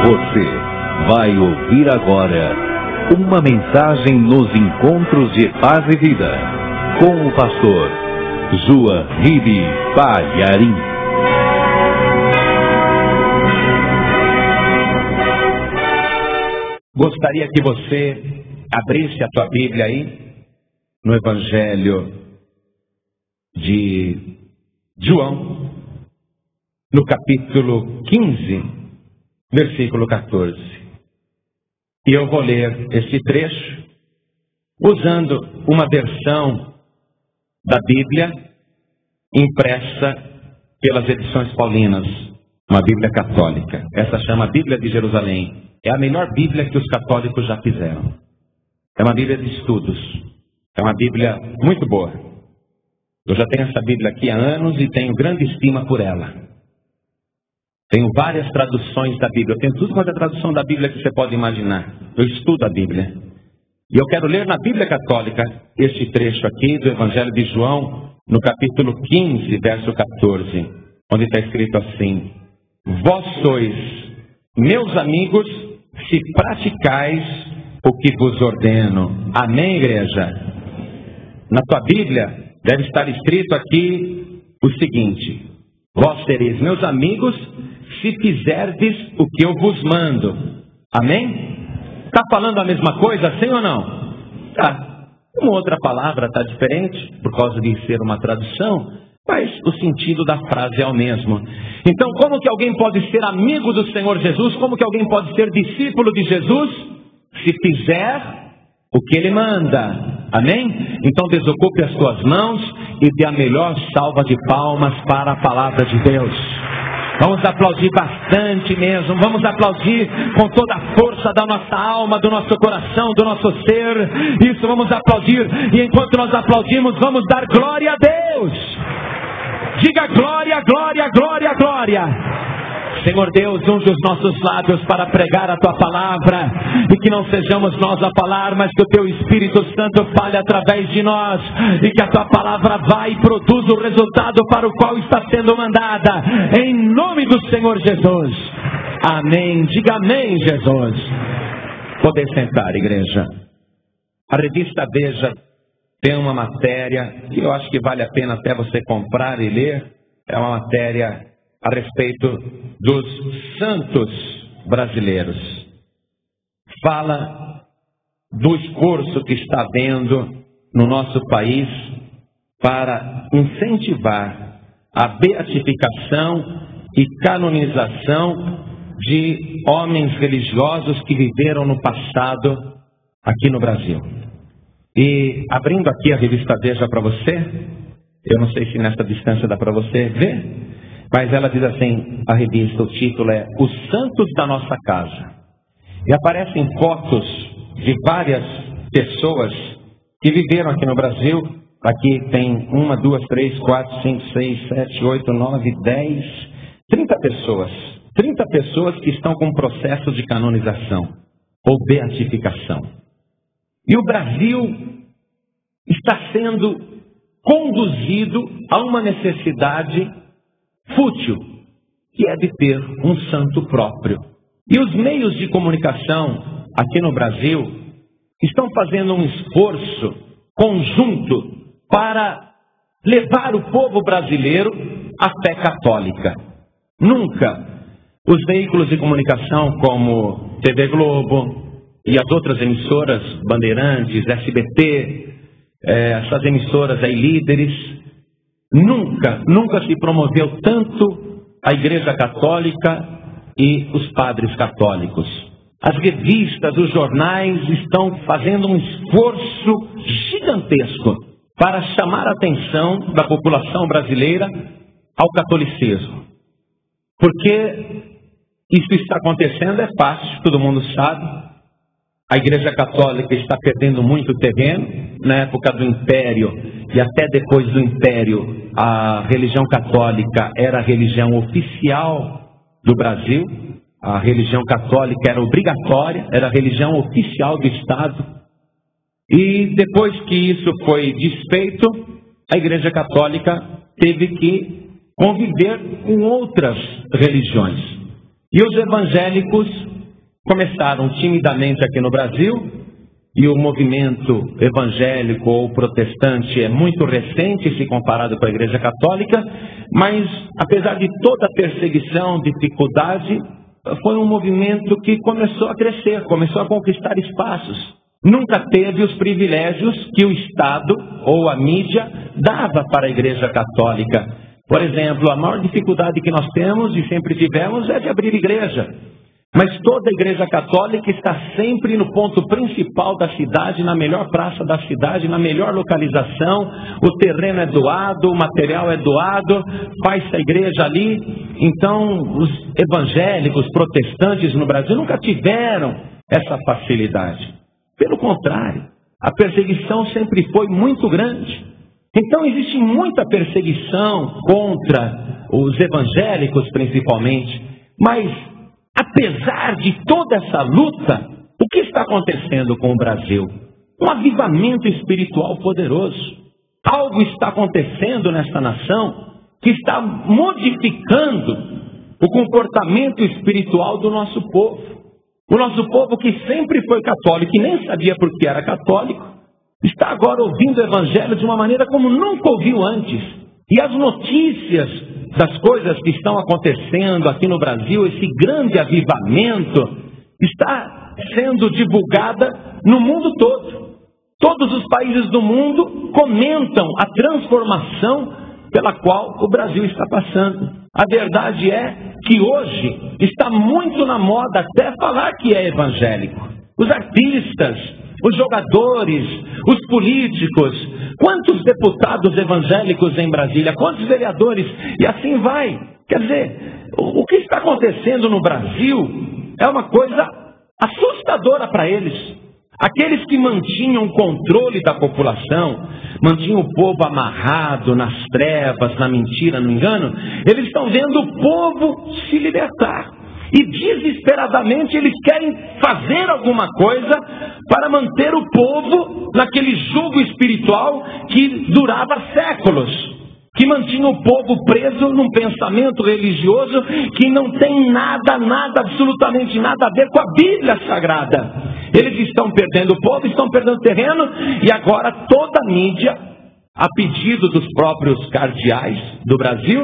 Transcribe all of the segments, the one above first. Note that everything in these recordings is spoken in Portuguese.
Você vai ouvir agora uma mensagem nos encontros de paz e vida com o pastor Joahide Palharim. Gostaria que você abrisse a tua Bíblia aí no Evangelho de João, no capítulo 15, versículo 14. E eu vou ler este trecho usando uma versão da Bíblia impressa pelas edições paulinas, uma Bíblia católica. Essa chama Bíblia de Jerusalém. É a melhor Bíblia que os católicos já fizeram. É uma Bíblia de estudos. É uma Bíblia muito boa. Eu já tenho essa Bíblia aqui há anos e tenho grande estima por ela. Tenho várias traduções da Bíblia. Eu tenho tudo quanto é tradução da Bíblia que você pode imaginar. Eu estudo a Bíblia. E eu quero ler na Bíblia Católica este trecho aqui do Evangelho de João, no capítulo 15, verso 14, onde está escrito assim: Vós sois meus amigos se praticais o que vos ordeno. Amém, igreja? Na tua Bíblia deve estar escrito aqui o seguinte: Vós sereis meus amigos se fizerdes o que eu vos mando. Amém? Está falando a mesma coisa, sim ou não? Tá. Uma outra palavra está diferente, por causa de ser uma tradução, mas o sentido da frase é o mesmo. Então, como que alguém pode ser amigo do Senhor Jesus? Como que alguém pode ser discípulo de Jesus? Se fizer o que Ele manda. Amém? Então desocupe as tuas mãos e dê a melhor salva de palmas para a palavra de Deus. Vamos aplaudir bastante mesmo. Vamos aplaudir com toda a força da nossa alma, do nosso coração, do nosso ser. Isso, vamos aplaudir. E enquanto nós aplaudimos, vamos dar glória a Deus. Diga glória, glória, glória, glória. Senhor Deus, unge os nossos lábios para pregar a Tua palavra, e que não sejamos nós a falar, mas que o Teu Espírito Santo fale através de nós, e que a Tua palavra vá e produza o resultado para o qual está sendo mandada, em nome do Senhor Jesus. Amém. Diga amém, Jesus. Poder sentar, igreja. A revista Veja tem uma matéria que eu acho que vale a pena até você comprar e ler. É uma matéria a respeito dos santos brasileiros. Fala do esforço que está havendo no nosso país para incentivar a beatificação e canonização de homens religiosos que viveram no passado aqui no Brasil. E abrindo aqui a revista Veja para você, eu não sei se nessa distância dá para você ver, mas ela diz assim, a revista, o título é Os Santos da Nossa Casa. E aparecem fotos de várias pessoas que viveram aqui no Brasil. Aqui tem 1, 2, 3, 4, 5, 6, 7, 8, 9, 10, 30 pessoas. 30 pessoas que estão com processo de canonização ou beatificação. E o Brasil está sendo conduzido a uma necessidade fútil, que é de ter um santo próprio. E os meios de comunicação aqui no Brasil estão fazendo um esforço conjunto para levar o povo brasileiro à fé católica. Nunca os veículos de comunicação como TV Globo e as outras emissoras, Bandeirantes, SBT, essas emissoras aí líderes, Nunca se promoveu tanto a Igreja Católica e os padres católicos. As revistas, os jornais estão fazendo um esforço gigantesco para chamar a atenção da população brasileira ao catolicismo. Porque isso está acontecendo, é fácil, todo mundo sabe. A Igreja Católica está perdendo muito terreno. Na época do Império e até depois do Império, a religião católica era a religião oficial do Brasil. A religião católica era obrigatória, era a religião oficial do Estado. E depois que isso foi desfeito, a Igreja Católica teve que conviver com outras religiões. E os evangélicos começaram timidamente aqui no Brasil, e o movimento evangélico ou protestante é muito recente se comparado com a Igreja Católica, mas apesar de toda a perseguição, dificuldade, foi um movimento que começou a crescer, começou a conquistar espaços. Nunca teve os privilégios que o Estado ou a mídia dava para a Igreja Católica. Por exemplo, a maior dificuldade que nós temos e sempre tivemos é de abrir igreja. Mas toda a Igreja Católica está sempre no ponto principal da cidade, na melhor praça da cidade, na melhor localização. O terreno é doado, o material é doado, faz-se a igreja ali. Então, os evangélicos, protestantes no Brasil nunca tiveram essa facilidade. Pelo contrário, a perseguição sempre foi muito grande. Então, existe muita perseguição contra os evangélicos, principalmente. Mas, apesar de toda essa luta, o que está acontecendo com o Brasil? Um avivamento espiritual poderoso. Algo está acontecendo nessa nação que está modificando o comportamento espiritual do nosso povo. O nosso povo que sempre foi católico e nem sabia por que era católico, está agora ouvindo o Evangelho de uma maneira como nunca ouviu antes. E as notícias das coisas que estão acontecendo aqui no Brasil, esse grande avivamento, está sendo divulgada no mundo todo. Todos os países do mundo comentam a transformação pela qual o Brasil está passando. A verdade é que hoje está muito na moda até falar que é evangélico. Os artistas, os jogadores, os políticos, quantos deputados evangélicos em Brasília, quantos vereadores, e assim vai. Quer dizer, o que está acontecendo no Brasil é uma coisa assustadora para eles. Aqueles que mantinham o controle da população, mantinham o povo amarrado nas trevas, na mentira, no engano, eles estão vendo o povo se libertar. E desesperadamente eles querem fazer alguma coisa para manter o povo naquele jugo espiritual que durava séculos. Que mantinha o povo preso num pensamento religioso que não tem nada, absolutamente nada a ver com a Bíblia Sagrada. Eles estão perdendo o povo, estão perdendo terreno, e agora toda a mídia, a pedido dos próprios cardeais do Brasil,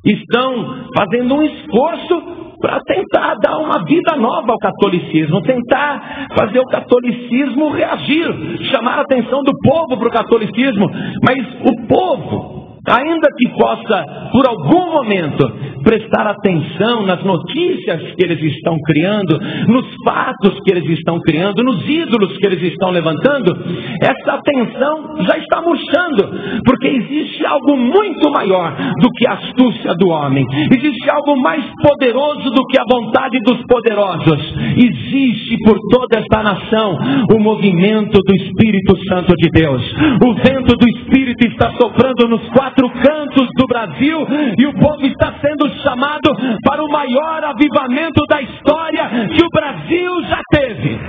estão fazendo um esforço para tentar dar uma vida nova ao catolicismo, tentar fazer o catolicismo reagir, chamar a atenção do povo para o catolicismo. Mas o povo, ainda que possa, por algum momento, prestar atenção nas notícias que eles estão criando, nos fatos que eles estão criando, nos ídolos que eles estão levantando, essa atenção já está murchando, porque existe algo muito maior do que a astúcia do homem, existe algo mais poderoso do que a vontade dos poderosos. Existe por toda esta nação o movimento do Espírito Santo de Deus. O vento do Espírito está soprando nos quatro cantos do Brasil, e o povo está sendo chamado para o maior avivamento da história que o Brasil já teve.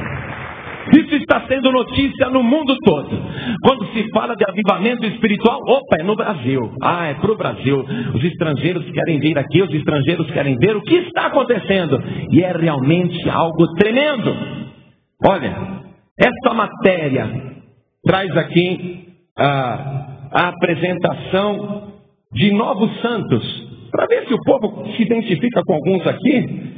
Isso está sendo notícia no mundo todo. Quando se fala de avivamento espiritual, opa, é no Brasil. Ah, é para o Brasil. Os estrangeiros querem vir aqui, os estrangeiros querem ver o que está acontecendo. E é realmente algo tremendo. Olha, essa matéria traz aqui a apresentação de novos santos, para ver se o povo se identifica com alguns aqui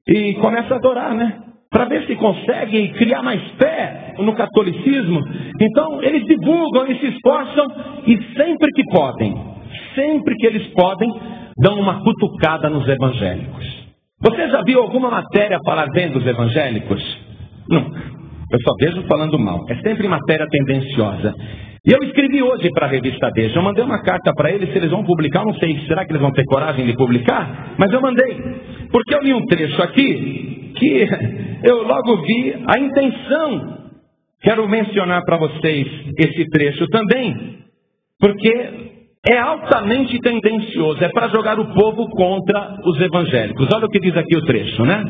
e começa a adorar, né? Para ver se consegue criar mais fé no catolicismo. Então eles divulgam, eles se esforçam, e sempre que eles podem, dão uma cutucada nos evangélicos. Você já viu alguma matéria falar bem dos evangélicos? Nunca. Eu só vejo falando mal. É sempre matéria tendenciosa. E eu escrevi hoje para a revista Veja. Eu mandei uma carta para eles, se eles vão publicar, não sei, será que eles vão ter coragem de publicar? Mas eu mandei, porque eu li um trecho aqui, que eu logo vi a intenção. Quero mencionar para vocês esse trecho também, porque é altamente tendencioso, é para jogar o povo contra os evangélicos. Olha o que diz aqui o trecho, né?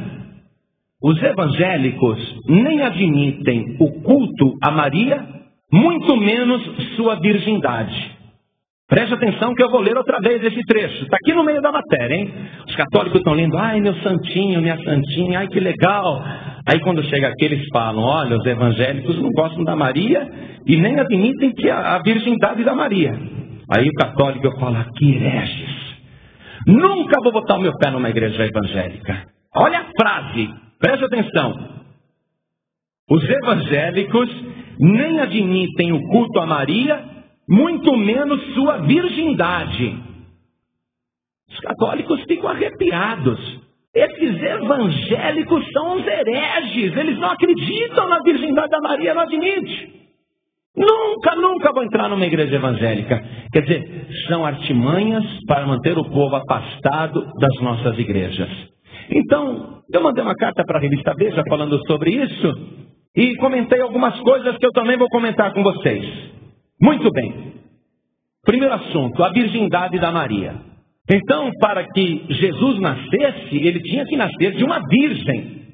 Os evangélicos nem admitem o culto a Maria, muito menos sua virgindade. Preste atenção que eu vou ler outra vez esse trecho. Está aqui no meio da matéria, hein? Os católicos estão lendo, ai meu santinho, minha santinha, ai que legal. Aí quando chega aqui eles falam, olha, os evangélicos não gostam da Maria e nem admitem que a virgindade da Maria. Aí o católico eu falo, que hereges. Nunca vou botar o meu pé numa igreja evangélica. Olha a frase, preste atenção. Os evangélicos nem admitem o culto a Maria, muito menos sua virgindade. Os católicos ficam arrepiados. Esses evangélicos são os hereges. Eles não acreditam na virgindade da Maria, não admite. Nunca vou entrar numa igreja evangélica. Quer dizer, são artimanhas para manter o povo afastado das nossas igrejas. Então, eu mandei uma carta para a revista Veja falando sobre isso e comentei algumas coisas que eu também vou comentar com vocês. Muito bem. Primeiro assunto, a virgindade da Maria. Então, para que Jesus nascesse, ele tinha que nascer de uma virgem,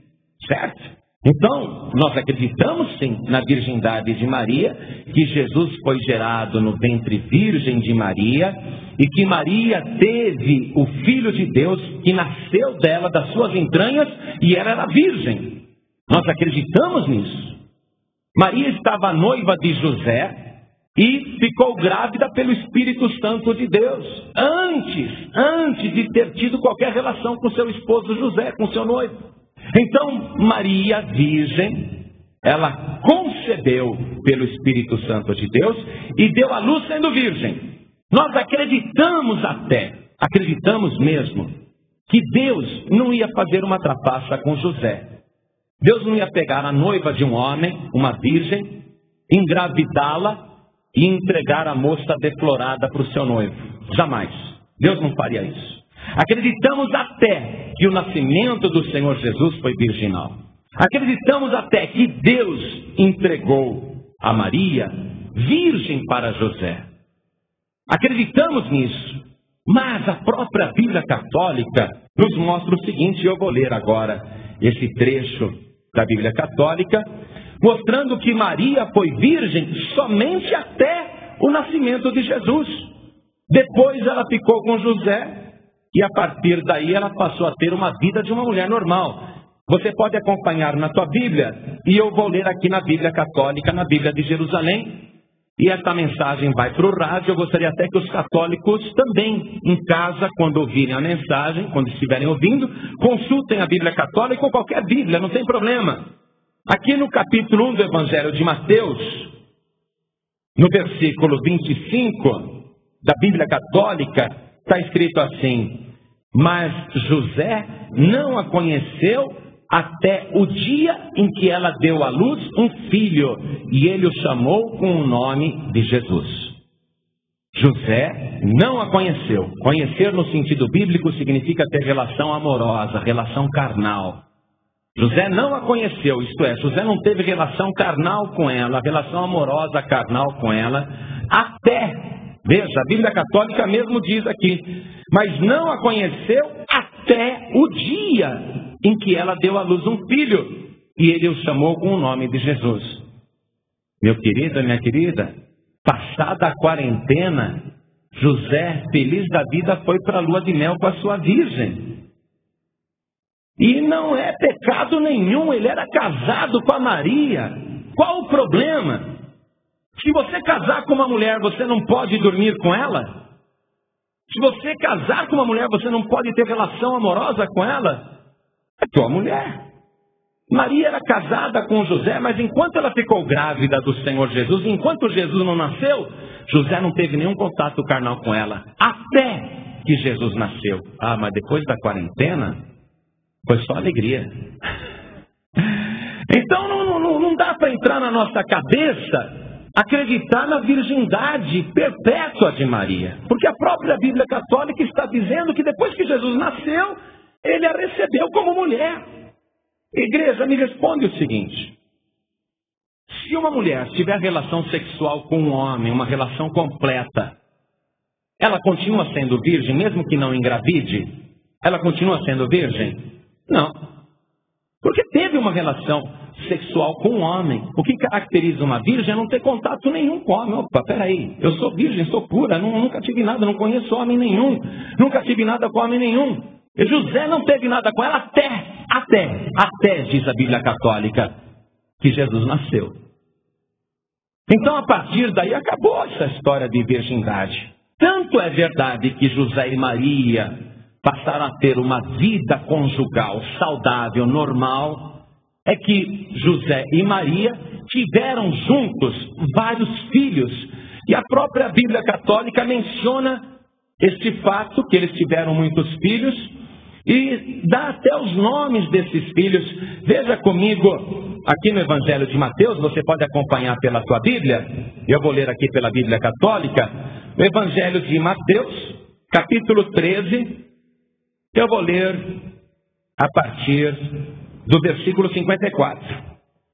certo? Então, nós acreditamos sim na virgindade de Maria, que Jesus foi gerado no ventre virgem de Maria, e que Maria teve o Filho de Deus, que nasceu dela, das suas entranhas, e ela era virgem. Nós acreditamos nisso. Maria estava noiva de José, e ficou grávida pelo Espírito Santo de Deus, antes de ter tido qualquer relação com seu esposo José, com seu noivo. Então, Maria, virgem, ela concebeu pelo Espírito Santo de Deus e deu à luz sendo virgem. Nós acreditamos mesmo, que Deus não ia fazer uma trapaça com José. Deus não ia pegar a noiva de um homem, uma virgem, engravidá-la e entregar a moça deflorada para o seu noivo. Jamais. Deus não faria isso. Acreditamos até que o nascimento do Senhor Jesus foi virginal. Acreditamos até que Deus entregou a Maria virgem para José. Acreditamos nisso. Mas a própria Bíblia Católica nos mostra o seguinte, eu vou ler agora esse trecho da Bíblia Católica, mostrando que Maria foi virgem somente até o nascimento de Jesus. Depois ela ficou com José e a partir daí ela passou a ter uma vida de uma mulher normal. Você pode acompanhar na tua Bíblia e eu vou ler aqui na Bíblia Católica, na Bíblia de Jerusalém. E esta mensagem vai para o rádio. Eu gostaria até que os católicos também, em casa, quando ouvirem a mensagem, quando estiverem ouvindo, consultem a Bíblia Católica ou qualquer Bíblia, não tem problema. Aqui no capítulo 1 do Evangelho de Mateus, no versículo 25 da Bíblia Católica, está escrito assim: mas José não a conheceu até o dia em que ela deu à luz um filho, e ele o chamou com o nome de Jesus. José não a conheceu. Conhecer no sentido bíblico significa ter relação amorosa, relação carnal. José não a conheceu, isto é, José não teve relação carnal com ela, relação amorosa carnal com ela, até, veja, a Bíblia Católica mesmo diz aqui, mas não a conheceu até o dia em que ela deu à luz um filho, e ele o chamou com o nome de Jesus. Meu querido, minha querida, passada a quarentena, José, feliz da vida, foi para a lua de mel com a sua virgem. E não é pecado nenhum, ele era casado com a Maria. Qual o problema? Se você casar com uma mulher, você não pode dormir com ela? Se você casar com uma mulher, você não pode ter relação amorosa com ela? É tua mulher. Maria era casada com José, mas enquanto ela ficou grávida do Senhor Jesus, enquanto Jesus não nasceu, José não teve nenhum contato carnal com ela, até que Jesus nasceu. Ah, mas depois da quarentena, foi só alegria. Então não dá para entrar na nossa cabeça acreditar na virgindade perpétua de Maria. Porque a própria Bíblia Católica está dizendo que depois que Jesus nasceu, ele a recebeu como mulher. Igreja, me responde o seguinte: se uma mulher tiver relação sexual com um homem, uma relação completa, ela continua sendo virgem, mesmo que não engravide? Ela continua sendo virgem? Não. Porque teve uma relação sexual com um homem. O que caracteriza uma virgem é não ter contato nenhum com homem. Opa, peraí, eu sou virgem, sou pura, nunca tive nada, não conheço homem nenhum, nunca tive nada com homem nenhum. E José não teve nada com ela até até diz a Bíblia Católica, que Jesus nasceu. Então, a partir daí, acabou essa história de virgindade. Tanto é verdade que José e Maria passaram a ter uma vida conjugal saudável, normal, é que José e Maria tiveram juntos vários filhos. E a própria Bíblia Católica menciona este fato, que eles tiveram muitos filhos, e dá até os nomes desses filhos. Veja comigo, aqui no Evangelho de Mateus, você pode acompanhar pela sua Bíblia, eu vou ler aqui pela Bíblia Católica, no Evangelho de Mateus, capítulo 13, eu vou ler a partir do versículo 54.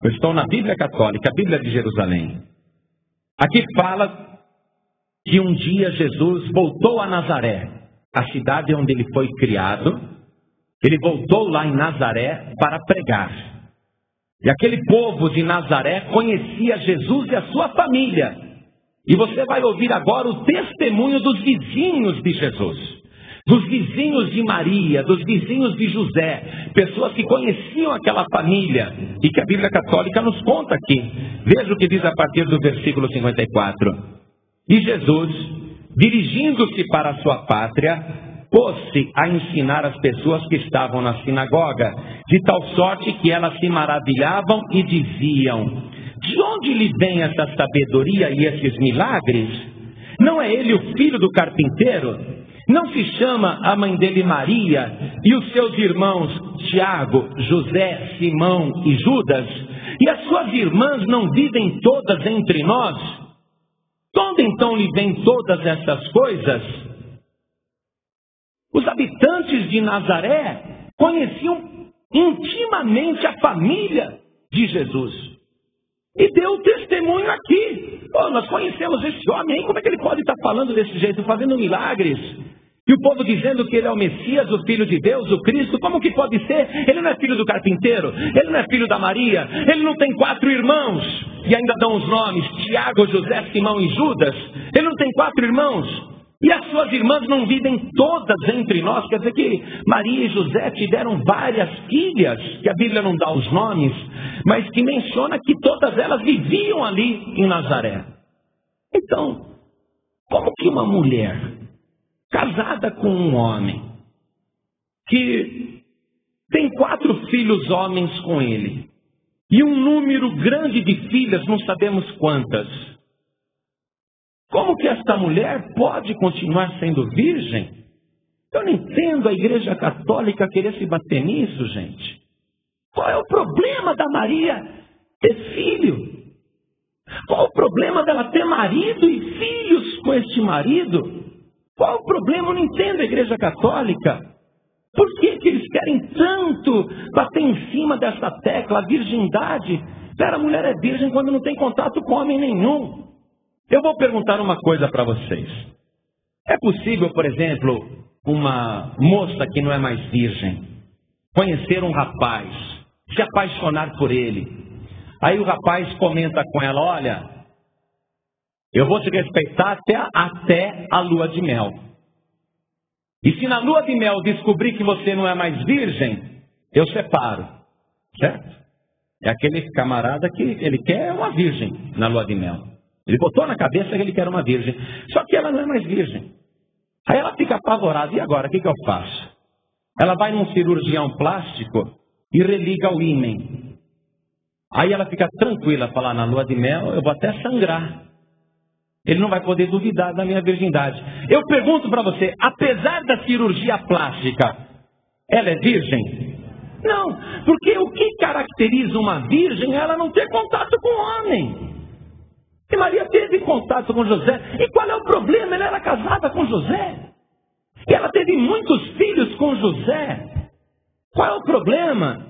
Eu estou na Bíblia Católica, a Bíblia de Jerusalém. Aqui fala que um dia Jesus voltou a Nazaré, a cidade onde ele foi criado. Ele voltou lá em Nazaré para pregar. E aquele povo de Nazaré conhecia Jesus e a sua família. E você vai ouvir agora o testemunho dos vizinhos de Jesus, dos vizinhos de Maria, dos vizinhos de José, pessoas que conheciam aquela família e que a Bíblia Católica nos conta aqui. Veja o que diz a partir do versículo 54. E Jesus, dirigindo-se para a sua pátria, pôs-se a ensinar as pessoas que estavam na sinagoga, de tal sorte que elas se maravilhavam e diziam: de onde lhe vem essa sabedoria e esses milagres? Não é ele o filho do carpinteiro? Não se chama a mãe dele Maria, e os seus irmãos Tiago, José, Simão e Judas? E as suas irmãs não vivem todas entre nós? De onde então lhe vêm todas essas coisas? Os habitantes de Nazaré conheciam intimamente a família de Jesus. E deu testemunho aqui. Nós conhecemos esse homem aí, como é que ele pode estar falando desse jeito, fazendo milagres? E o povo dizendo que ele é o Messias, o Filho de Deus, o Cristo. Como que pode ser? Ele não é filho do carpinteiro, ele não é filho da Maria, ele não tem 4 irmãos. E ainda dão os nomes, Tiago, José, Simão e Judas. Ele não tem 4 irmãos. E as suas irmãs não vivem todas entre nós. Quer dizer que Maria e José tiveram várias filhas, que a Bíblia não dá os nomes, mas que menciona que todas elas viviam ali em Nazaré. Então, como que uma mulher casada com um homem, que tem 4 filhos homens com ele, e um número grande de filhas, não sabemos quantas, como que esta mulher pode continuar sendo virgem? Eu não entendo a Igreja Católica querer se bater nisso, gente. Qual é o problema da Maria ter filho? Qual o problema dela ter marido e filhos com este marido? Qual o problema? Eu não entendo a Igreja Católica. Por que que eles querem tanto bater em cima dessa tecla, a virgindade? Cara, a mulher é virgem quando não tem contato com homem nenhum. Eu vou perguntar uma coisa para vocês. É possível, por exemplo, uma moça que não é mais virgem conhecer um rapaz, se apaixonar por ele? Aí o rapaz comenta com ela: olha, eu vou te respeitar até a lua de mel. E se na lua de mel descobrir que você não é mais virgem, eu separo. Certo? É aquele camarada que ele quer uma virgem na lua de mel. Ele botou na cabeça que ele quer uma virgem. Só que ela não é mais virgem. Aí ela fica apavorada. E agora, o que eu faço? Ela vai num cirurgião plástico e religa o ímen. Aí ela fica tranquila, fala: na lua de mel eu vou até sangrar. Ele não vai poder duvidar da minha virgindade. Eu pergunto para você, apesar da cirurgia plástica, ela é virgem? Não, porque o que caracteriza uma virgem é ela não ter contato com o homem. E Maria teve contato com José. E qual é o problema? Ela era casada com José. E ela teve muitos filhos com José. Qual é o problema?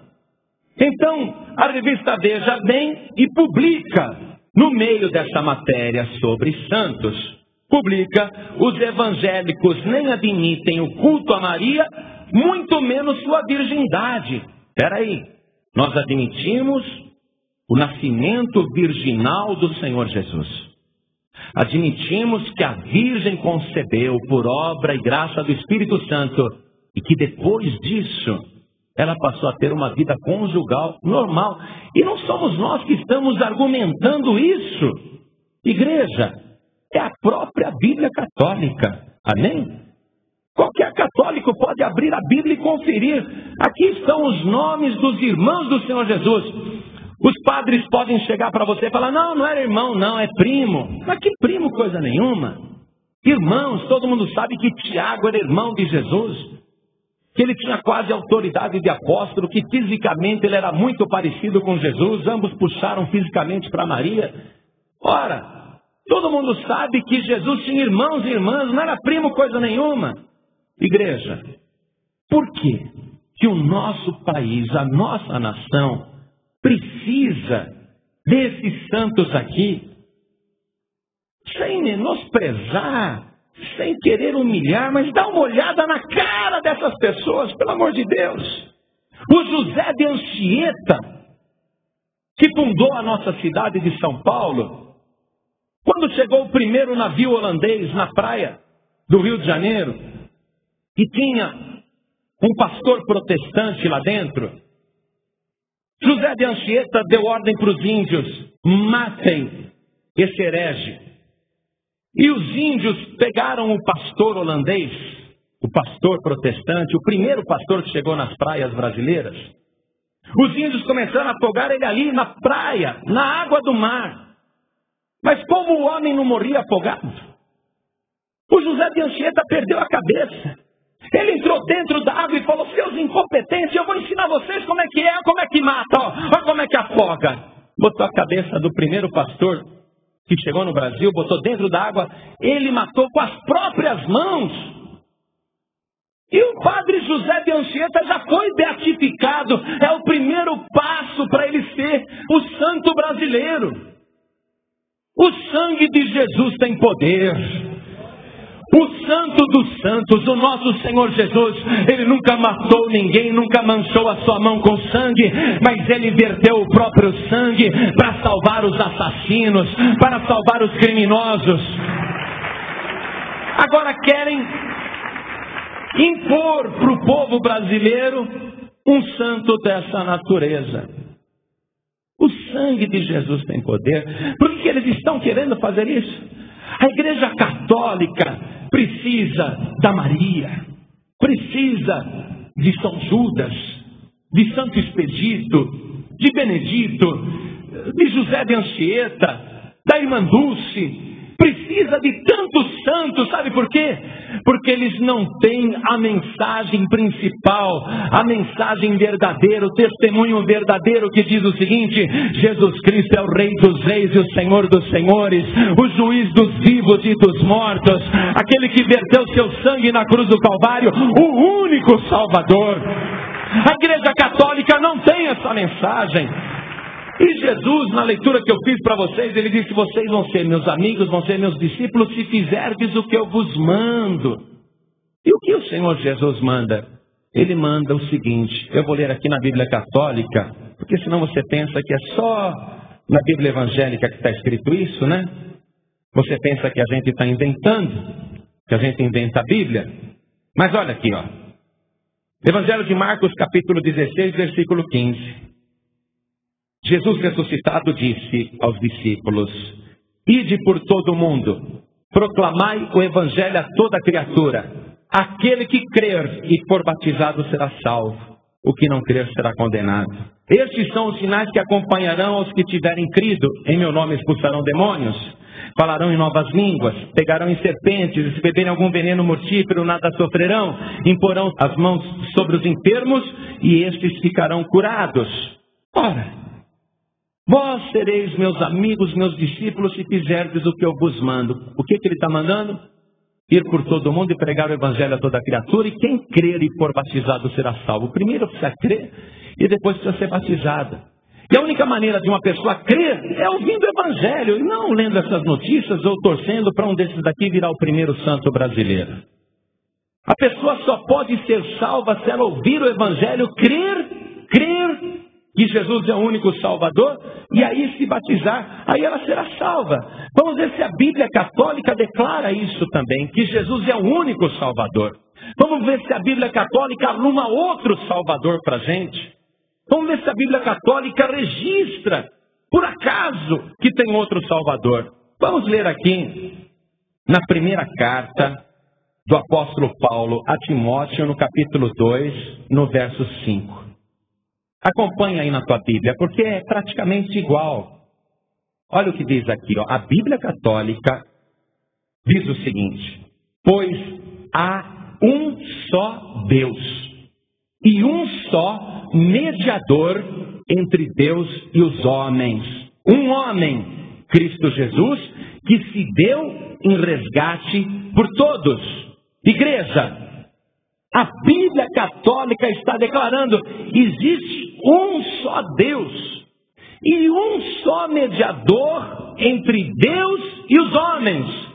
Então, a revista Veja vem e publica, no meio dessa matéria sobre santos, publica: os evangélicos nem admitem o culto a Maria, muito menos sua virgindade. Espera aí, nós admitimos o nascimento virginal do Senhor Jesus. Admitimos que a Virgem concebeu por obra e graça do Espírito Santo e que depois disso ela passou a ter uma vida conjugal normal. E não somos nós que estamos argumentando isso. Igreja, é a própria Bíblia católica. Amém? Qualquer católico pode abrir a Bíblia e conferir. Aqui estão os nomes dos irmãos do Senhor Jesus. Os padres podem chegar para você e falar, não era irmão, não, é primo. Mas que primo, coisa nenhuma. Irmãos, todo mundo sabe que Tiago era irmão de Jesus, que ele tinha quase autoridade de apóstolo, que fisicamente ele era muito parecido com Jesus, ambos puxaram fisicamente para Maria. Ora, todo mundo sabe que Jesus tinha irmãos e irmãs, não era primo, coisa nenhuma. Igreja, por que o nosso país, a nossa nação, precisa desses santos aqui, sem menosprezar, sem querer humilhar, mas dá uma olhada na cara dessas pessoas, pelo amor de Deus. O José de Anchieta, que fundou a nossa cidade de São Paulo, quando chegou o primeiro navio holandês na praia do Rio de Janeiro, e tinha um pastor protestante lá dentro, José de Anchieta deu ordem para os índios, matem esse herege. E os índios pegaram o pastor holandês, o pastor protestante, o primeiro pastor que chegou nas praias brasileiras. Os índios começaram a afogar ele ali na praia, na água do mar. Mas como o homem não morria afogado, o José de Anchieta perdeu a cabeça. Ele entrou dentro da água e falou, seus incompetentes, eu vou ensinar vocês como é que mata, olha como é que afoga. Botou a cabeça do primeiro pastor que chegou no Brasil, botou dentro da água, ele matou com as próprias mãos. E o padre José de Anchieta já foi beatificado, é o primeiro passo para ele ser o santo brasileiro. O sangue de Jesus tem poder. O santo dos santos, o nosso Senhor Jesus, ele nunca matou ninguém, nunca manchou a sua mão com sangue, mas ele verteu o próprio sangue para salvar os assassinos, para salvar os criminosos. Agora querem impor para o povo brasileiro um santo dessa natureza. O sangue de Jesus tem poder. Por que eles estão querendo fazer isso? A Igreja Católica precisa da Maria, precisa de São Judas, de Santo Expedito, de Benedito, de José de Anchieta, da Irmã Dulce, precisa de tantos santos, sabe por quê? Porque eles não têm a mensagem principal, a mensagem verdadeira, o testemunho verdadeiro que diz o seguinte: Jesus Cristo é o Rei dos Reis e o Senhor dos Senhores, o juiz dos vivos e dos mortos, aquele que verteu seu sangue na cruz do Calvário, o único Salvador. A Igreja Católica não tem essa mensagem. E Jesus, na leitura que eu fiz para vocês, ele disse: vocês vão ser meus amigos, vão ser meus discípulos, se fizerdes o que eu vos mando. E o que o Senhor Jesus manda? Ele manda o seguinte, eu vou ler aqui na Bíblia Católica, porque senão você pensa que é só na Bíblia Evangélica que está escrito isso, né? Você pensa que a gente está inventando, que a gente inventa a Bíblia. Mas olha aqui, ó. Evangelho de Marcos, capítulo 16, versículo 15. Jesus ressuscitado disse aos discípulos: ide por todo o mundo, proclamai o evangelho a toda criatura. Aquele que crer e for batizado será salvo, o que não crer será condenado. Estes são os sinais que acompanharão aos que tiverem crido. Em meu nome expulsarão demônios, falarão em novas línguas, pegarão em serpentes, e se beberem algum veneno mortífero nada sofrerão, imporão as mãos sobre os enfermos e estes ficarão curados. Ora, vós sereis meus amigos, meus discípulos, se fizerdes o que eu vos mando. O que ele está mandando? Ir por todo o mundo e pregar o evangelho a toda criatura, e quem crer e for batizado será salvo. Primeiro precisa crer e depois precisa ser batizado. E a única maneira de uma pessoa crer é ouvindo o evangelho, e não lendo essas notícias ou torcendo para um desses daqui virar o primeiro santo brasileiro. A pessoa só pode ser salva se ela ouvir o evangelho, crer que Jesus é o único Salvador, e aí se batizar, aí ela será salva. Vamos ver se a Bíblia Católica declara isso também, que Jesus é o único Salvador. Vamos ver se a Bíblia Católica arruma outro Salvador para a gente. Vamos ver se a Bíblia Católica registra, por acaso, que tem outro Salvador. Vamos ler aqui, na primeira carta do apóstolo Paulo a Timóteo, no capítulo 2, no verso 5. Acompanha aí na tua Bíblia, porque é praticamente igual. Olha o que diz aqui, ó. A Bíblia Católica diz o seguinte: pois há um só Deus e um só mediador entre Deus e os homens. Um homem, Cristo Jesus, que se deu em resgate por todos. Igreja, a Bíblia Católica está declarando: existe um só Deus e um só mediador entre Deus e os homens.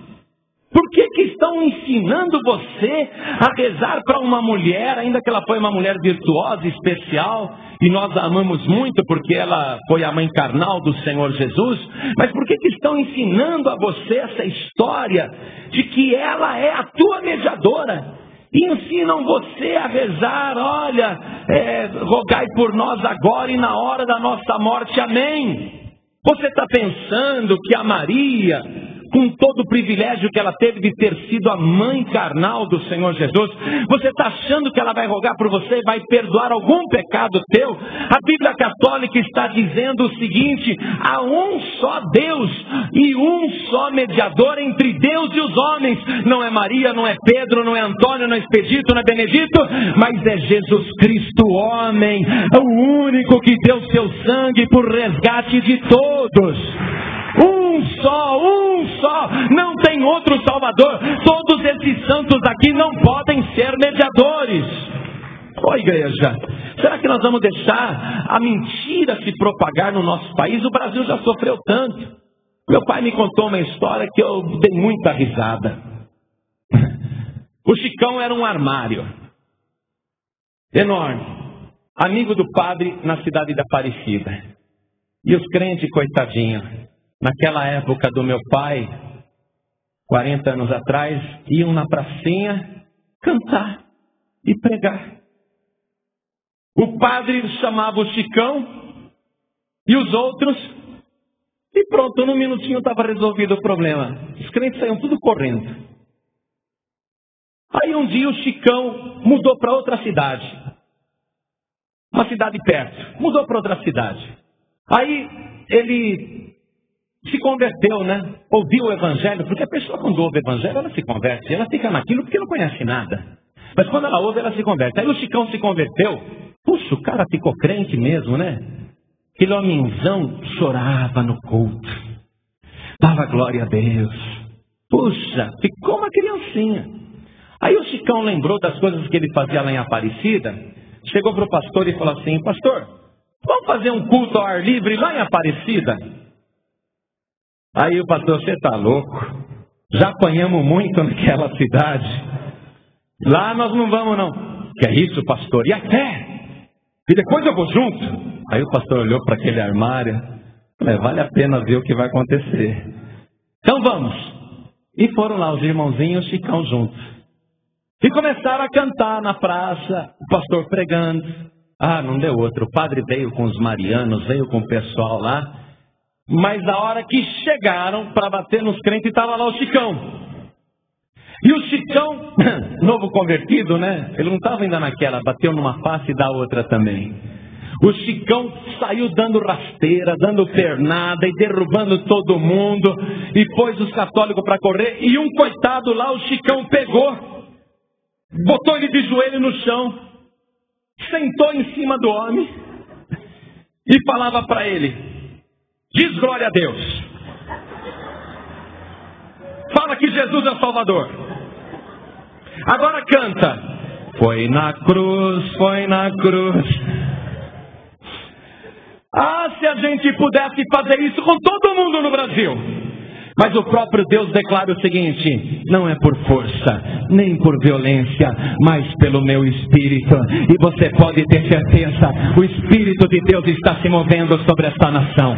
Por que estão ensinando você a rezar para uma mulher, ainda que ela foi uma mulher virtuosa, especial, e nós a amamos muito porque ela foi a mãe carnal do Senhor Jesus, mas por que estão ensinando a você essa história de que ela é a tua mediadora? E ensinam você a rezar: olha, rogai por nós agora e na hora da nossa morte, amém. Você está pensando que a Maria, com todo o privilégio que ela teve de ter sido a mãe carnal do Senhor Jesus, você está achando que ela vai rogar por você e vai perdoar algum pecado teu? A Bíblia Católica está dizendo o seguinte: há um só Deus e um só mediador entre Deus e os homens. Não é Maria, não é Pedro, não é Antônio, não é Expedito, não é Benedito, mas é Jesus Cristo, homem, o único que deu seu sangue por resgate de todos. Um só, não tem outro Salvador. Todos esses santos aqui não podem ser mediadores. Ô igreja, será que nós vamos deixar a mentira se propagar no nosso país? O Brasil já sofreu tanto. Meu pai me contou uma história que eu dei muita risada. O Chicão era um armário enorme, amigo do padre na cidade da Aparecida. E os crentes, coitadinhos, naquela época do meu pai, 40 anos atrás, iam na pracinha cantar e pregar. O padre chamava o Chicão e os outros, e pronto, num minutinho estava resolvido o problema. Os crentes saíam tudo correndo. Aí um dia o Chicão mudou para outra cidade, uma cidade perto, mudou para outra cidade. Aí ele se converteu, né? Ouviu o evangelho, porque a pessoa quando ouve o evangelho, ela se converte, ela fica naquilo porque não conhece nada. Mas quando ela ouve, ela se converte. Aí o Chicão se converteu, puxa, o cara ficou crente mesmo, né? Aquele homenzão chorava no culto, dava glória a Deus. Puxa, ficou uma criancinha. Aí o Chicão lembrou das coisas que ele fazia lá em Aparecida, chegou para o pastor e falou assim: pastor, vamos fazer um culto ao ar livre lá em Aparecida? Aí o pastor: você está louco? Já apanhamos muito naquela cidade. Lá nós não vamos não. Que é isso, pastor? E até? E depois eu vou junto. Aí o pastor olhou para aquele armário, falou: vale a pena ver o que vai acontecer. Então vamos. E foram lá os irmãozinhos e o Chicão juntos. E começaram a cantar na praça, o pastor pregando. Ah, não deu outro. O padre veio com os marianos, veio com o pessoal lá. Mas a hora que chegaram para bater nos crentes, estava lá o Chicão. E o Chicão, novo convertido, né? Ele não estava ainda naquela, bateu numa face e da outra também. O Chicão saiu dando rasteira, dando pernada e derrubando todo mundo. E pôs os católicos para correr. E um coitado lá, o Chicão pegou, botou ele de joelho no chão, sentou em cima do homem e falava para ele: diz glória a Deus. Fala que Jesus é Salvador. Agora canta: foi na cruz, foi na cruz. Ah, se a gente pudesse fazer isso com todo mundo no Brasil, Mas o próprio Deus declara o seguinte: não é por força, nem por violência, mas pelo meu Espírito. E você pode ter certeza, o Espírito de Deus está se movendo sobre esta nação.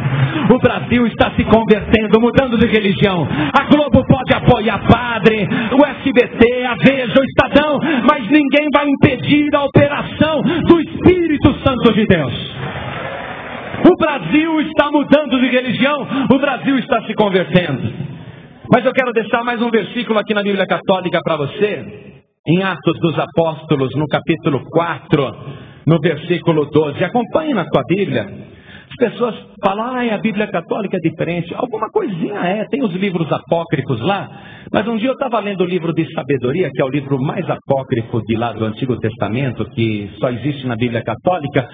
O Brasil está se convertendo, mudando de religião. A Globo pode apoiar padre, o SBT, a Veja, o Estadão, mas ninguém vai impedir a operação do Espírito Santo de Deus. O Brasil está mudando de religião, o Brasil está se convertendo. Mas eu quero deixar mais um versículo aqui na Bíblia Católica para você, em Atos dos Apóstolos, no capítulo 4, no versículo 12. Acompanhe na sua Bíblia. As pessoas falam, a Bíblia Católica é diferente. Alguma coisinha tem os livros apócrifos lá. Mas um dia eu estava lendo o livro de Sabedoria, que é o livro mais apócrifo de lá do Antigo Testamento, que só existe na Bíblia Católica.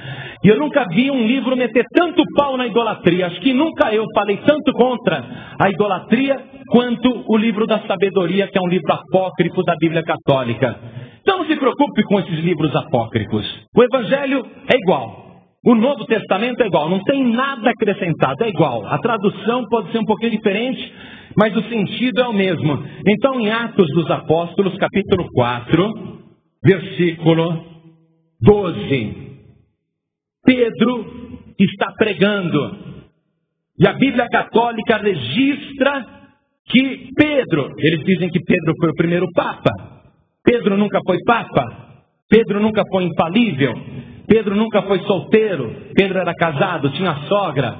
E eu nunca vi um livro meter tanto pau na idolatria. Acho que nunca eu falei tanto contra a idolatria quanto o livro da Sabedoria, que é um livro apócrifo da Bíblia Católica. Então não se preocupe com esses livros apócrifos. O Evangelho é igual. O Novo Testamento é igual, não tem nada acrescentado, é igual. A tradução pode ser um pouquinho diferente, mas o sentido é o mesmo. Então, em Atos dos Apóstolos, capítulo 4, versículo 12. Pedro está pregando. E a Bíblia Católica registra que Pedro, eles dizem que Pedro foi o primeiro Papa. Pedro nunca foi Papa. Pedro nunca foi infalível. Pedro nunca foi solteiro. Pedro era casado, tinha sogra.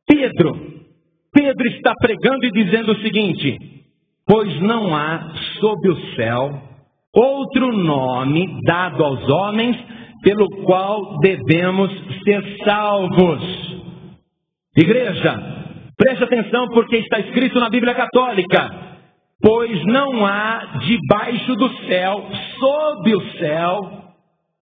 Pedro está pregando e dizendo o seguinte: pois não há sob o céu outro nome dado aos homens pelo qual devemos ser salvos. Igreja, preste atenção, porque está escrito na Bíblia Católica: pois não há debaixo do céu, sob o céu,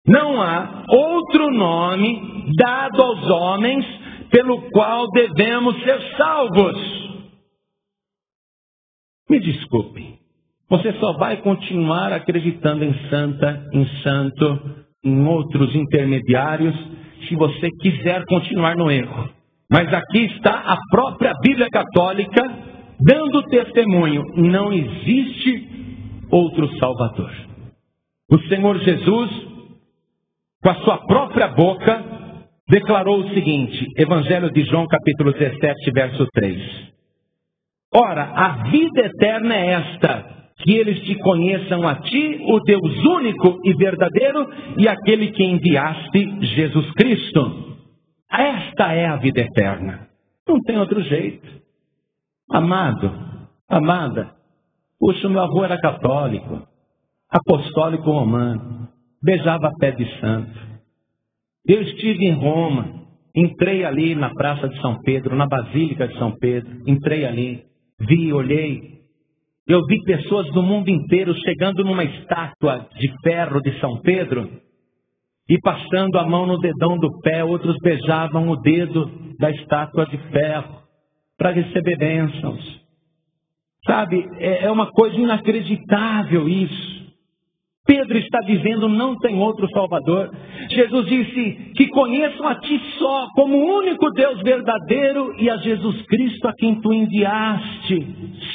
não há outro nome dado aos homens pelo qual devemos ser salvos. Me desculpe, você só vai continuar acreditando em santa, em santo, em outros intermediários, se você quiser continuar no erro. Mas aqui está a própria Bíblia Católica dando testemunho: não existe outro Salvador. O Senhor Jesus, com a sua própria boca, declarou o seguinte, Evangelho de João, capítulo 17, verso 3. Ora, a vida eterna é esta, que eles te conheçam a ti, o Deus único e verdadeiro, e aquele que enviaste, Jesus Cristo. Esta é a vida eterna. Não tem outro jeito. Amado, amada, puxa, meu avô era católico, apostólico romano, beijava pé de santo. Eu estive em Roma, entrei ali na Praça de São Pedro, na Basílica de São Pedro, entrei ali, vi, olhei. Eu vi pessoas do mundo inteiro chegando numa estátua de ferro de São Pedro e passando a mão no dedão do pé. Outros beijavam o dedo da estátua de ferro para receber bênçãos. Sabe, é uma coisa inacreditável isso. Pedro está dizendo: não tem outro Salvador. Jesus disse que conheçam a ti só, como o único Deus verdadeiro, e a Jesus Cristo a quem tu enviaste.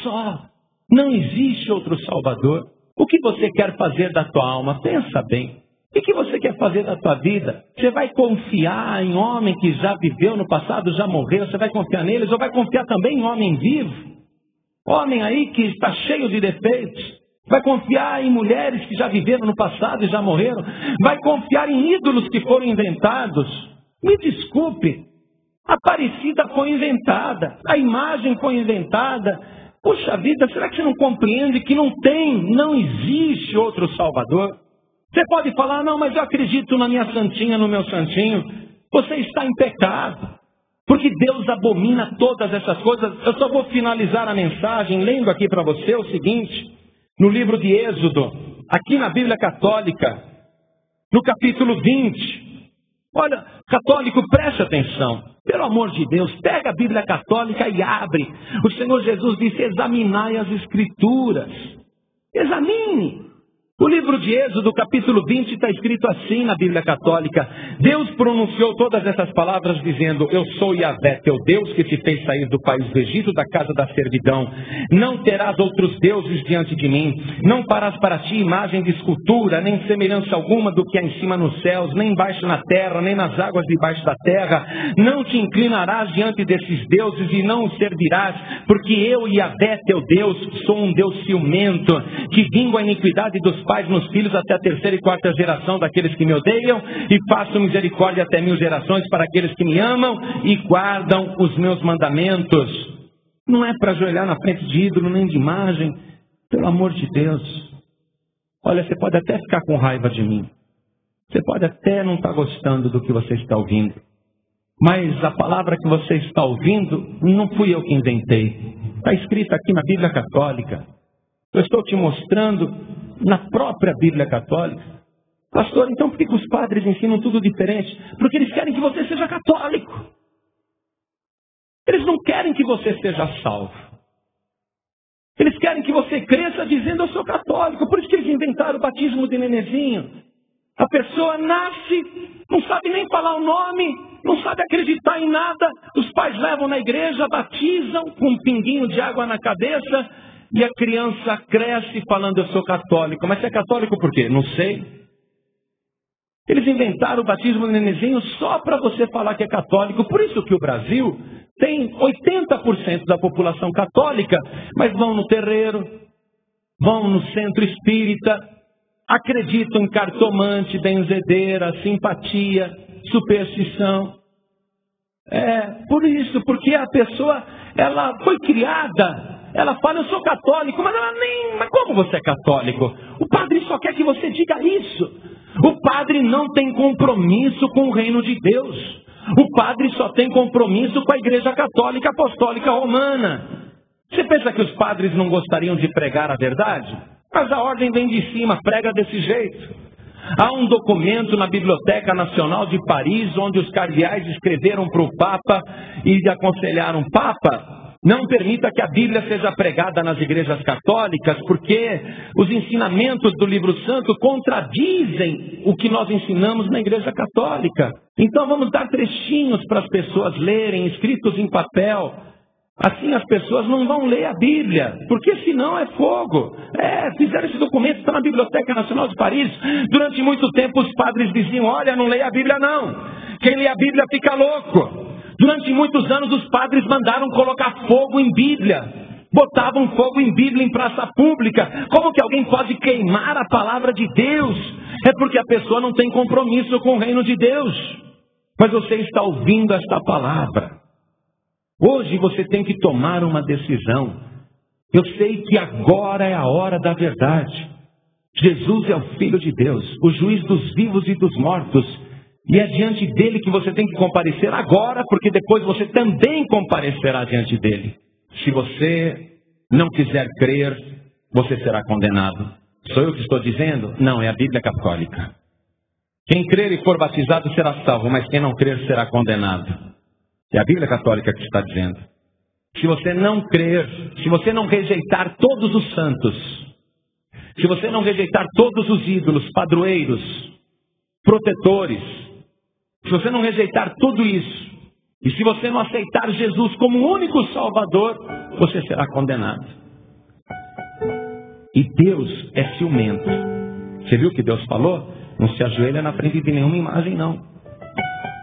Só. Não existe outro Salvador. O que você quer fazer da tua alma? Pensa bem. O que você quer fazer da tua vida? Você vai confiar em homem que já viveu no passado, já morreu? Você vai confiar neles? Ou vai confiar também em homem vivo? Homem aí que está cheio de defeitos? Vai confiar em mulheres que já viveram no passado e já morreram? Vai confiar em ídolos que foram inventados? Me desculpe, a Aparecida foi inventada, a imagem foi inventada. Puxa vida, será que você não compreende que não existe outro Salvador? Você pode falar: não, mas eu acredito na minha santinha, no meu santinho. Você está em pecado, porque Deus abomina todas essas coisas. Eu só vou finalizar a mensagem lendo aqui para você o seguinte. No livro de Êxodo, aqui na Bíblia Católica, no capítulo 20. Olha, católico, preste atenção. Pelo amor de Deus, pega a Bíblia Católica e abre. O Senhor Jesus disse: examinai as Escrituras. Examine. O livro de Êxodo, capítulo 20, está escrito assim na Bíblia Católica: Deus pronunciou todas essas palavras dizendo: eu sou Yahvé, teu Deus, que te fez sair do país do Egito, da casa da servidão. Não terás outros deuses diante de mim. Não farás para ti imagem de escultura, nem semelhança alguma do que há em cima nos céus, nem embaixo na terra, nem nas águas debaixo da terra. Não te inclinarás diante desses deuses e não os servirás, porque eu, Yahvé, teu Deus, sou um Deus ciumento, que vingo a iniquidade dos pais nos filhos até a terceira e quarta geração daqueles que me odeiam, e faço misericórdia até 1000 gerações para aqueles que me amam e guardam os meus mandamentos. Não é para ajoelhar na frente de ídolo nem de imagem, pelo amor de Deus. Olha, você pode até ficar com raiva de mim, você pode até não estar gostando do que você está ouvindo, mas a palavra que você está ouvindo não fui eu que inventei. Está escrito aqui na Bíblia Católica. Eu estou te mostrando na própria Bíblia Católica. Pastor, então por que os padres ensinam tudo diferente? Porque eles querem que você seja católico. Eles não querem que você seja salvo. Eles querem que você cresça dizendo: eu sou católico. Por isso que eles inventaram o batismo de nenenzinho. A pessoa nasce, não sabe nem falar o nome, não sabe acreditar em nada. Os pais levam na igreja, batizam com um pinguinho de água na cabeça, e a criança cresce falando: eu sou católico. Mas você é católico por quê? Não sei. Eles inventaram o batismo do nenenzinho só para você falar que é católico. Por isso que o Brasil tem 80% da população católica, mas vão no terreiro, vão no centro espírita, acreditam em cartomante, benzedeira, simpatia, superstição. Por isso, porque a pessoa, ela foi criada, ela fala: eu sou católico, mas ela nem... Mas como você é católico? O padre só quer que você diga isso. O padre não tem compromisso com o reino de Deus. O padre só tem compromisso com a Igreja Católica Apostólica Romana. Você pensa que os padres não gostariam de pregar a verdade? Mas a ordem vem de cima, prega desse jeito. Há um documento na Biblioteca Nacional de Paris, onde os cardeais escreveram para o Papa e lhe aconselharam: Papa, não permita que a Bíblia seja pregada nas igrejas católicas, porque os ensinamentos do livro santo contradizem o que nós ensinamos na igreja católica. Então vamos dar trechinhos para as pessoas lerem, escritos em papel. Assim as pessoas não vão ler a Bíblia, porque senão é fogo. Fizeram esse documento, está na Biblioteca Nacional de Paris. Durante muito tempo os padres diziam: olha, não leia a Bíblia não. Quem lê a Bíblia fica louco. Durante muitos anos os padres mandaram colocar fogo em Bíblia. Botavam fogo em Bíblia em praça pública. Como que alguém pode queimar a palavra de Deus? É porque a pessoa não tem compromisso com o reino de Deus. Mas você está ouvindo esta palavra. Hoje você tem que tomar uma decisão. Eu sei que agora é a hora da verdade. Jesus é o Filho de Deus, o juiz dos vivos e dos mortos. E é diante dele que você tem que comparecer agora, porque depois você também comparecerá diante dele. Se você não quiser crer, você será condenado. Sou eu que estou dizendo? Não, é a Bíblia Católica. Quem crer e for batizado será salvo, mas quem não crer será condenado. É a Bíblia Católica que está dizendo. Se você não crer, se você não rejeitar todos os santos, se você não rejeitar todos os ídolos, padroeiros, protetores, se você não rejeitar tudo isso, e se você não aceitar Jesus como o único Salvador, você será condenado. E Deus é ciumento. Você viu o que Deus falou? Não se ajoelha na frente de nenhuma imagem, não.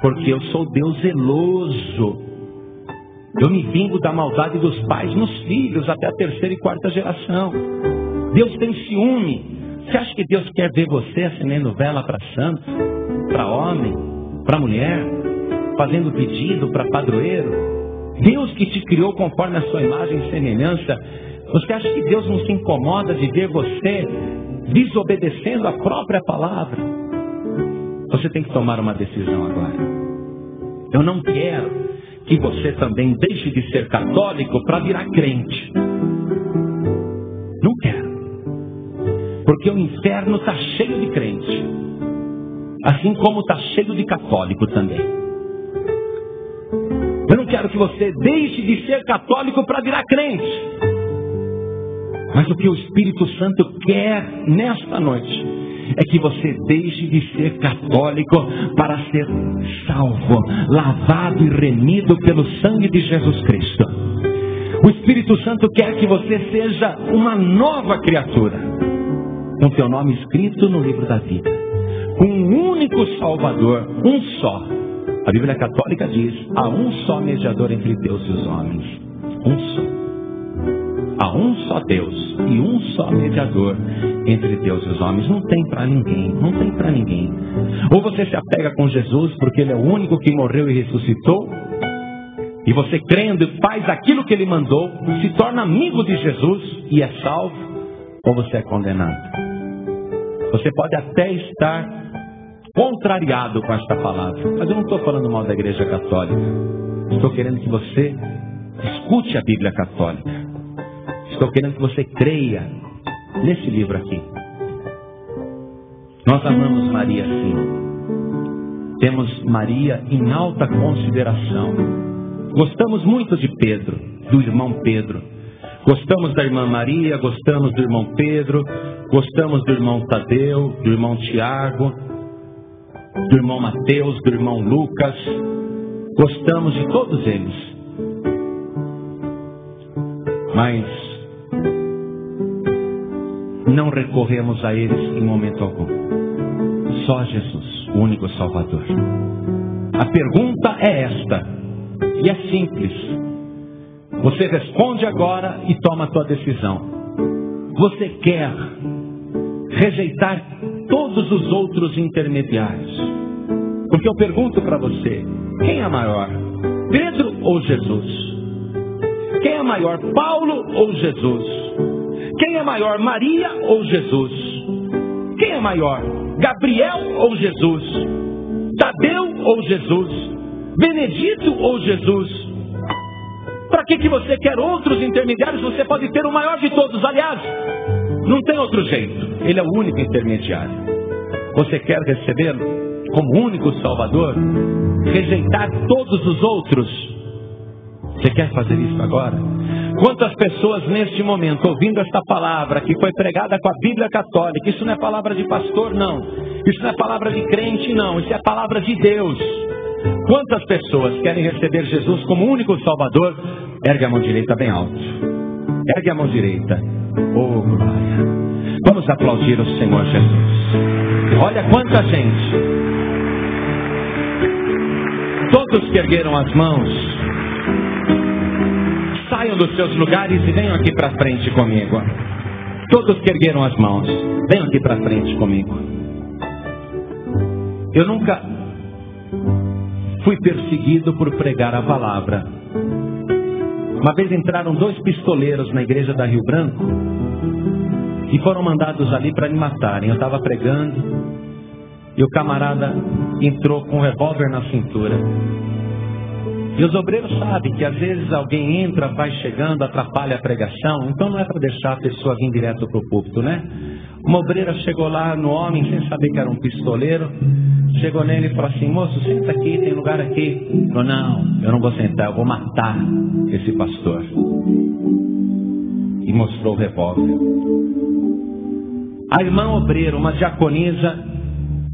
Porque eu sou Deus zeloso. Eu me vingo da maldade dos pais nos filhos até a terceira e quarta geração. Deus tem ciúme. Você acha que Deus quer ver você acendendo vela para santo, para homem, para mulher, fazendo pedido para padroeiro? Deus que te criou conforme a sua imagem e semelhança, você acha que Deus não se incomoda de ver você desobedecendo a própria palavra? Você tem que tomar uma decisão agora. Eu não quero que você também deixe de ser católico para virar crente. Não quero. Porque o inferno está cheio de crente. Assim como está cheio de católico também. Eu não quero que você deixe de ser católico para virar crente. Mas o que o Espírito Santo quer nesta noite é que você deixe de ser católico para ser salvo, lavado e remido pelo sangue de Jesus Cristo. O Espírito Santo quer que você seja uma nova criatura, com teu nome escrito no livro da vida, com um único Salvador, um só. A Bíblia Católica diz: há um só mediador entre Deus e os homens. Um só. Há um só Deus e um só mediador entre Deus e os homens. Não tem para ninguém, não tem para ninguém. Ou você se apega com Jesus porque Ele é o único que morreu e ressuscitou, e você crendo faz aquilo que Ele mandou, se torna amigo de Jesus e é salvo, ou você é condenado. Você pode até estar contrariado com esta palavra, mas eu não estou falando mal da Igreja Católica. Estou querendo que você escute a Bíblia Católica. Estou querendo que você creia nesse livro aqui. Nós amamos Maria sim. Temos Maria em alta consideração. Gostamos muito de Pedro, do irmão Pedro. Gostamos da irmã Maria, gostamos do irmão Pedro, gostamos do irmão Tadeu, do irmão Tiago, do irmão Mateus, do irmão Lucas. Gostamos de todos eles. Mas não recorremos a eles em momento algum. Só a Jesus, o único Salvador. A pergunta é esta, e é simples. Você responde agora e toma a tua decisão. Você quer rejeitar todos os outros intermediários? Porque eu pergunto para você, quem é maior? Pedro ou Jesus? Quem é maior, Paulo ou Jesus? Quem é maior, Maria ou Jesus? Quem é maior, Gabriel ou Jesus? Tadeu ou Jesus? Benedito ou Jesus? Para que você quer outros intermediários? Você pode ter o maior de todos. Aliás, não tem outro jeito. Ele é o único intermediário. Você quer recebê-lo como único Salvador? Rejeitar todos os outros? Você quer fazer isso agora? Quantas pessoas neste momento, ouvindo esta palavra que foi pregada com a Bíblia Católica, isso não é palavra de pastor, não. Isso não é palavra de crente, não. Isso é palavra de Deus. Quantas pessoas querem receber Jesus como único Salvador? Ergue a mão direita bem alto. Ergue a mão direita. Oh, glória. Vamos aplaudir o Senhor Jesus. Olha quanta gente. Todos que ergueram as mãos, saiam dos seus lugares e venham aqui para frente comigo. Todos que ergueram as mãos, venham aqui para frente comigo. Eu nunca fui perseguido por pregar a palavra. Uma vez entraram 2 pistoleiros na igreja da Rio Branco e foram mandados ali para me matarem. Eu estava pregando e o camarada entrou com um revólver na cintura. E os obreiros sabem que às vezes alguém entra, vai chegando, atrapalha a pregação, então não é para deixar a pessoa vir direto para o púlpito, né? Uma obreira chegou lá no homem, sem saber que era um pistoleiro, chegou nele e falou assim: moço, senta aqui, tem lugar aqui. Ele falou: não, eu não vou sentar, eu vou matar esse pastor. E mostrou o revólver. A irmã obreira, uma diaconisa,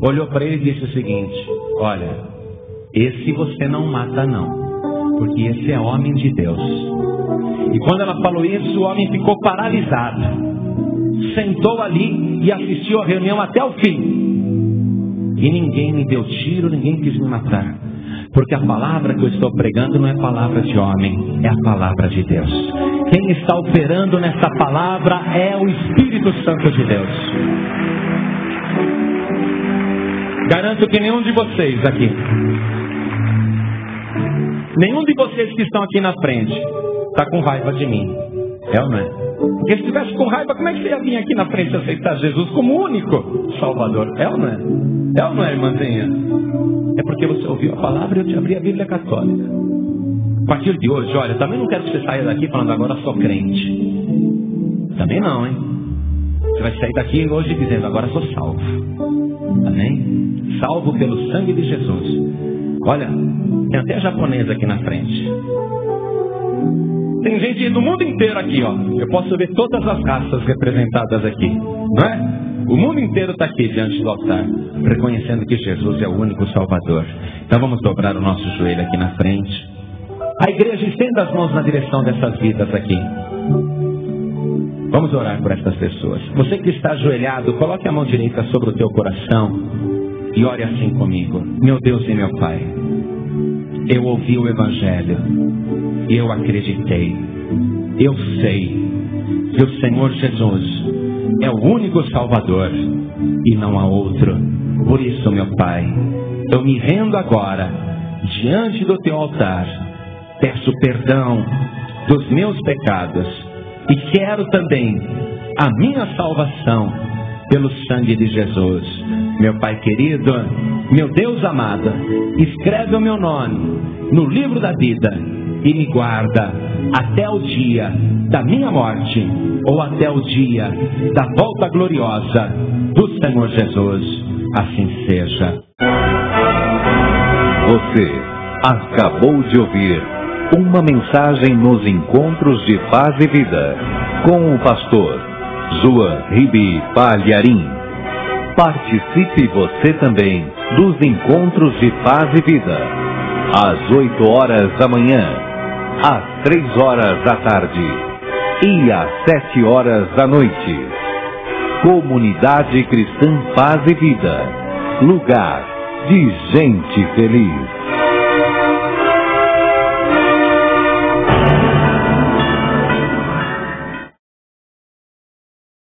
olhou para ele e disse o seguinte: olha, esse você não mata não, porque esse é homem de Deus. E quando ela falou isso, o homem ficou paralisado. Sentou ali e assistiu a reunião até o fim. E ninguém me deu tiro, ninguém quis me matar. Porque a palavra que eu estou pregando não é palavra de homem, é a palavra de Deus. Quem está operando nessa palavra é o Espírito Santo de Deus. Garanto que nenhum de vocês aqui, nenhum de vocês que estão aqui na frente está com raiva de mim. É ou não é? Porque se estivesse com raiva, como é que você ia vir aqui na frente e aceitar Jesus como único Salvador? É ou não é? É ou não é, irmãzinha? É porque você ouviu a palavra e eu te abri a Bíblia Católica. A partir de hoje, olha, também não quero que você saia daqui falando agora sou crente. Também não, hein? Você vai sair daqui hoje dizendo agora sou salvo. Amém? Salvo pelo sangue de Jesus. Olha, tem até japonês aqui na frente. Tem gente do mundo inteiro aqui, ó. Eu posso ver todas as raças representadas aqui, não é? O mundo inteiro está aqui diante do altar, reconhecendo que Jesus é o único Salvador. Então vamos dobrar o nosso joelho aqui na frente. A igreja estenda as mãos na direção dessas vidas aqui. Vamos orar por essas pessoas. Você que está ajoelhado, coloque a mão direita sobre o teu coração e ore assim comigo. Meu Deus e meu Pai, eu ouvi o Evangelho e eu acreditei. Eu sei que o Senhor Jesus é o único Salvador e não há outro. Por isso, meu Pai, eu me rendo agora diante do teu altar, peço perdão dos meus pecados e quero também a minha salvação pelo sangue de Jesus. Meu Pai querido, meu Deus amado, escreve o meu nome no livro da vida e me guarda até o dia da minha morte ou até o dia da volta gloriosa do Senhor Jesus. Assim seja. Você acabou de ouvir uma mensagem nos Encontros de Paz e Vida com o pastor João Ribe Palharim. Participe você também dos Encontros de Paz e Vida, às 8 horas da manhã, às 3 horas da tarde e às 7 horas da noite. Comunidade Cristã Paz e Vida, lugar de gente feliz.